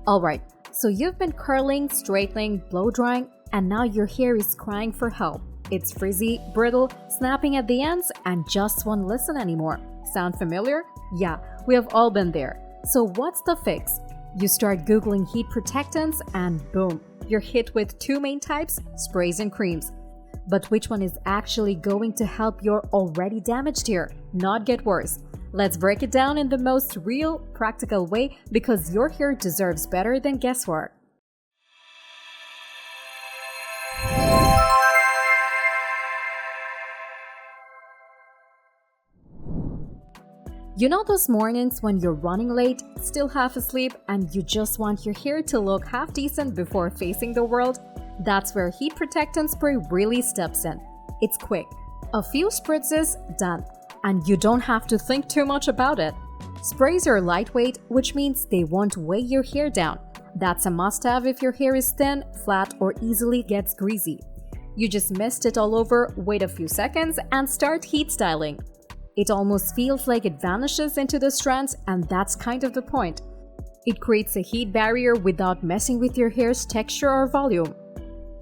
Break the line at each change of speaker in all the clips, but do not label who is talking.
Alright, so you've been curling, straightening, blow drying, and now your hair is crying for help. It's frizzy, brittle, snapping at the ends, and just won't listen anymore. Sound familiar? Yeah, we have all been there. So what's the fix? You start Googling heat protectants and boom, you're hit with two main types, sprays and creams. But which one is actually going to help your already damaged hair not get worse? Let's break it down in the most real, practical way because your hair deserves better than guesswork. You know those mornings when you're running late, still half asleep, and you just want your hair to look half decent before facing the world? That's where Heat Protectant Spray really steps in. It's quick. A few spritzes, done. And you don't have to think too much about it. Sprays are lightweight, which means they won't weigh your hair down. That's a must-have if your hair is thin, flat, or easily gets greasy. You just mist it all over, wait a few seconds, and start heat styling. It almost feels like it vanishes into the strands, and that's kind of the point. It creates a heat barrier without messing with your hair's texture or volume.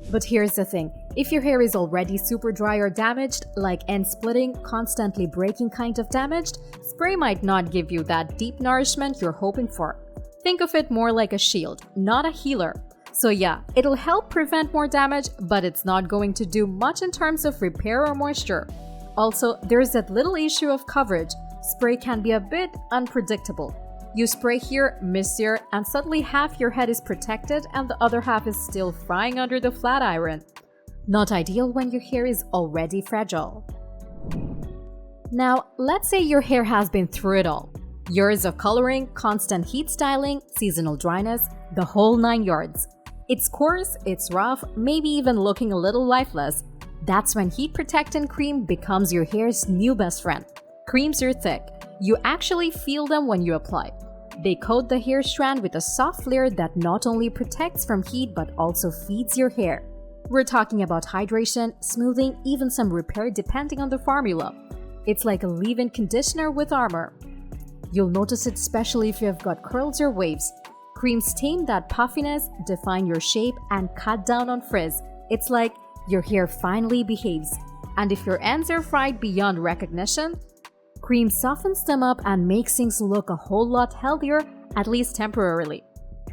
But here's the thing, if your hair is already super dry or damaged, like end splitting, constantly breaking kind of damaged, spray might not give you that deep nourishment you're hoping for. Think of it more like a shield, not a healer. So yeah, it'll help prevent more damage, but it's not going to do much in terms of repair or moisture. Also, there's that little issue of coverage. Spray can be a bit unpredictable. You spray here, miss here, and suddenly half your head is protected and the other half is still frying under the flat iron. Not ideal when your hair is already fragile. Now, let's say your hair has been through it all. Years of coloring, constant heat styling, seasonal dryness, the whole 9 yards. It's coarse, it's rough, maybe even looking a little lifeless. That's when Heat Protectant Cream becomes your hair's new best friend. Creams are thick. You actually feel them when you apply. They coat the hair strand with a soft layer that not only protects from heat but also feeds your hair. We're talking about hydration, smoothing, even some repair depending on the formula. It's like a leave-in conditioner with armor. You'll notice it especially if you have got curls or waves. Creams tame that puffiness, define your shape, and cut down on frizz. It's like your hair finally behaves. And if your ends are fried beyond recognition, cream softens them up and makes things look a whole lot healthier, at least temporarily.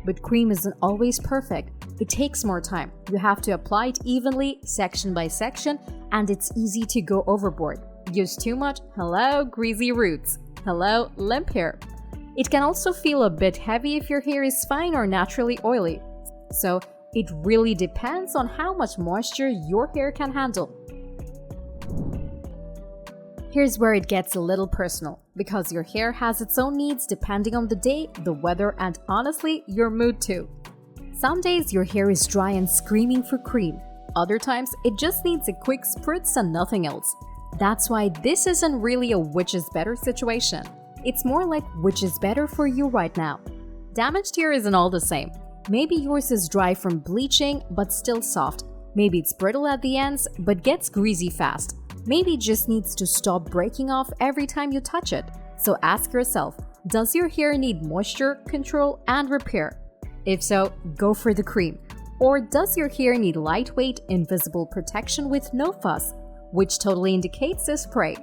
But cream isn't always perfect. It takes more time. You have to apply it evenly, section by section, and it's easy to go overboard. Use too much, hello, greasy roots. Hello, limp hair. It can also feel a bit heavy if your hair is fine or naturally oily. So, it really depends on how much moisture your hair can handle. Here's where it gets a little personal, because your hair has its own needs depending on the day, the weather, and honestly, your mood too. Some days your hair is dry and screaming for cream. Other times, it just needs a quick spritz and nothing else. That's why this isn't really a which is better situation. It's more like which is better for you right now. Damaged hair isn't all the same. Maybe yours is dry from bleaching but still soft. Maybe it's brittle at the ends but gets greasy fast. Maybe it just needs to stop breaking off every time you touch it. So ask yourself, does your hair need moisture, control, and repair? If so, go for the cream. Or does your hair need lightweight, invisible protection with no fuss, which totally indicates a spray?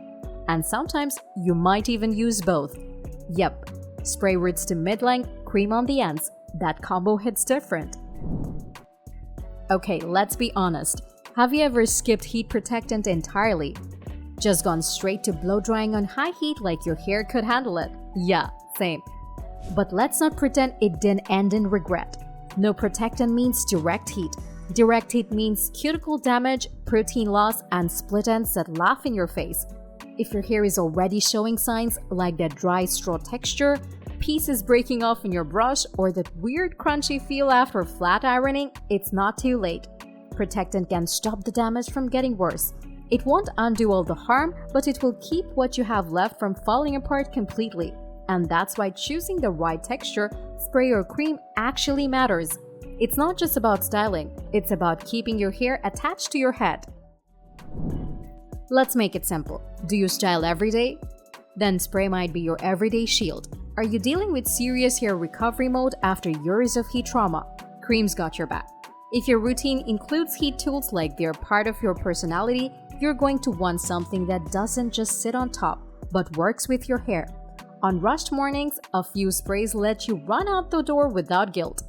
And sometimes you might even use both. Yep, spray roots to mid-length, cream on the ends. That combo hits different. Okay, let's be honest. Have you ever skipped heat protectant entirely? Just gone straight to blow drying on high heat like your hair could handle it? Yeah, same. But let's not pretend it didn't end in regret. No protectant means direct heat. Direct heat means cuticle damage, protein loss, and split ends that laugh in your face. If your hair is already showing signs like that dry straw texture, pieces breaking off in your brush, or that weird crunchy feel after flat ironing, it's not too late. Protectant can stop the damage from getting worse. It won't undo all the harm, but it will keep what you have left from falling apart completely. And that's why choosing the right texture, spray or cream actually matters. It's not just about styling, it's about keeping your hair attached to your head. Let's make it simple. Do you style every day? Then spray might be your everyday shield. Are you dealing with serious hair recovery mode after years of heat trauma? Cream's got your back. If your routine includes heat tools like they're part of your personality, you're going to want something that doesn't just sit on top, but works with your hair. On rushed mornings, a few sprays let you run out the door without guilt.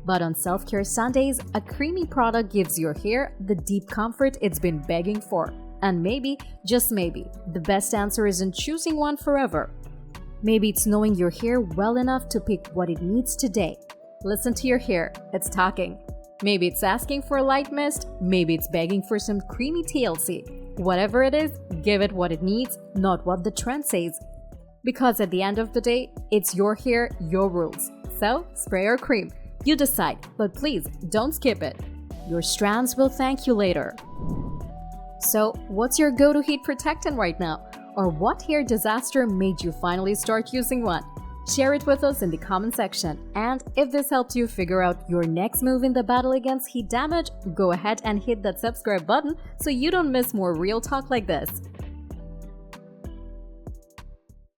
But on self-care Sundays, a creamy product gives your hair the deep comfort it's been begging for. And maybe, just maybe, the best answer isn't choosing one forever. Maybe it's knowing your hair well enough to pick what it needs today. Listen to your hair, it's talking. Maybe it's asking for a light mist, maybe it's begging for some creamy TLC. Whatever it is, give it what it needs, not what the trend says. Because at the end of the day, it's your hair, your rules. So, spray or cream, you decide, but please don't skip it. Your strands will thank you later. So, what's your go-to heat protectant right now? Or what hair disaster made you finally start using one? Share it with us in the comment section. And if this helped you figure out your next move in the battle against heat damage, go ahead and hit that subscribe button so you don't miss more real talk like this.